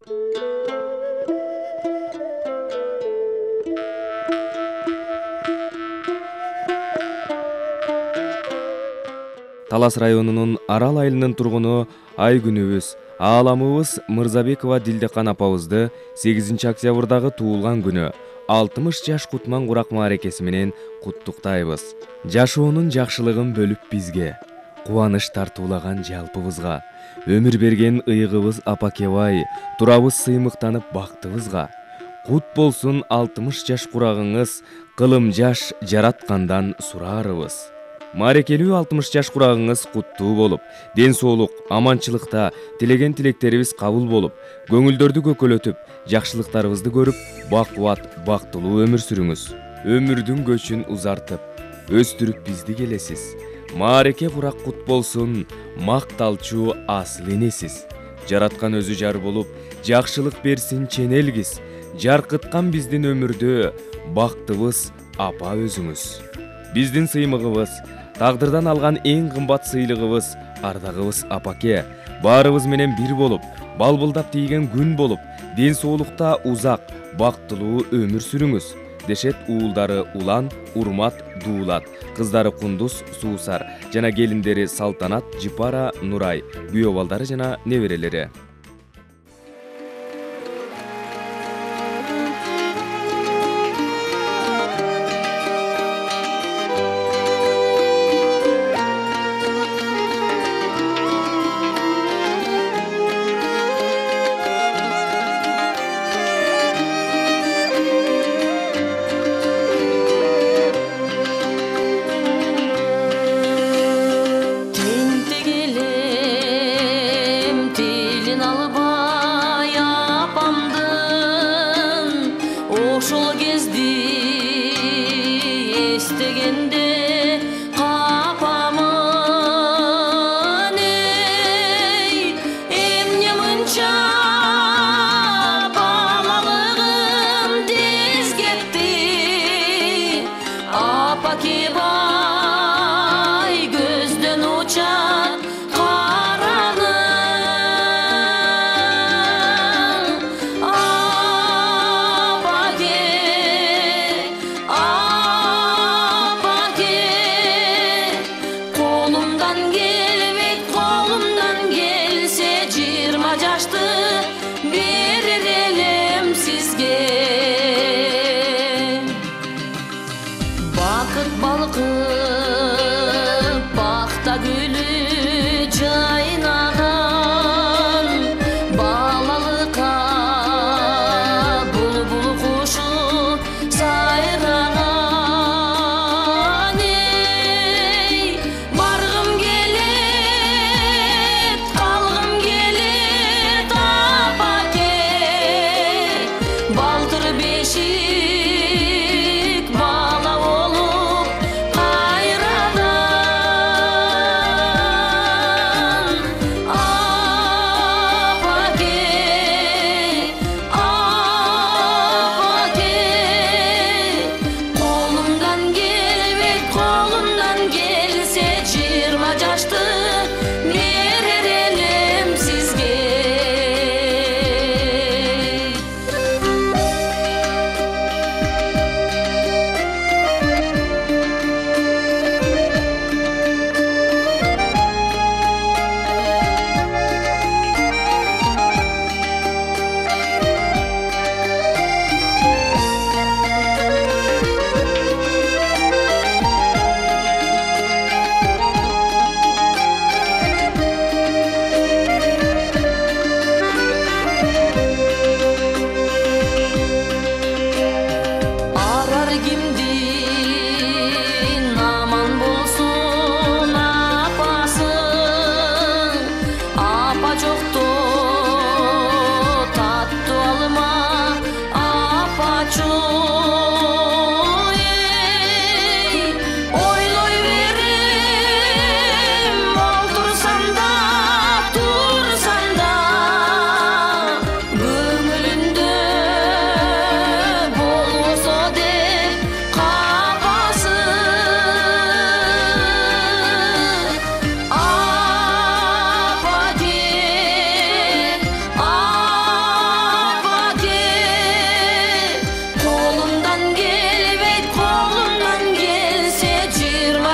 Талас районунун Арал айылынын тургуну Айгүнүбүз Ааламыбыз Мырзабекова Дилдекан апабызды 8 октябрдагы туулган күнү 60 жаш кутман курак мааракеси менен куттуктайбыз. Жашоонун жакшылыгын бөлүп бизге, кубаныч тартуулаган жалпыбызга, өмүр берген ыйыгыбыз апакебай, турабыз сыймыктанып бактыбызга. Кут болсун 60 жаш курагыңыз, кылым жаш жараткандан сураарыбыз. Мааракелүү 60 жаш курагыңыз куттуу болуп, ден соолук, аманчылыкта тилеген тилектерибиз кабыл болуп, көңүлдөрдү көкөлөтүп, жакшылыктарыбызды көрүп, бакубат, бактылуу өмүр сүрүңүз. Өмүрдүн көчүн узартып, өстүрүп бизди келесиз. Маараке курак кут болсун, макталчу асыл энесиз. Жараткан өзү жар болуп, жакшылык берсин ченелгиз. Жаркыткан биздин өмүрдө бактыбыз апа өзүңүз. Биздин сыймыгыбыз, тагдырдан алган эң кымбат сыйлыгыбыз, ардагыбыз апаке, баарыбыз менен бир болуп, балбылдап тийген күн болуп, ден соолукта узак, бактылуу өмүр сүрүңүз. Дешет уулдары Улан, Урмат, Дуулат, кыздары Кундуз, Суусар жана келиндери Салтанат, Жипара, Нурай, күйөө балдары жана неберелери.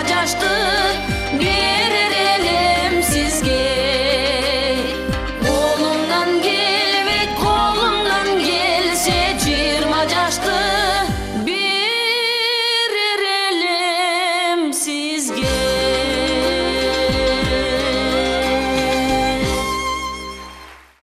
жашты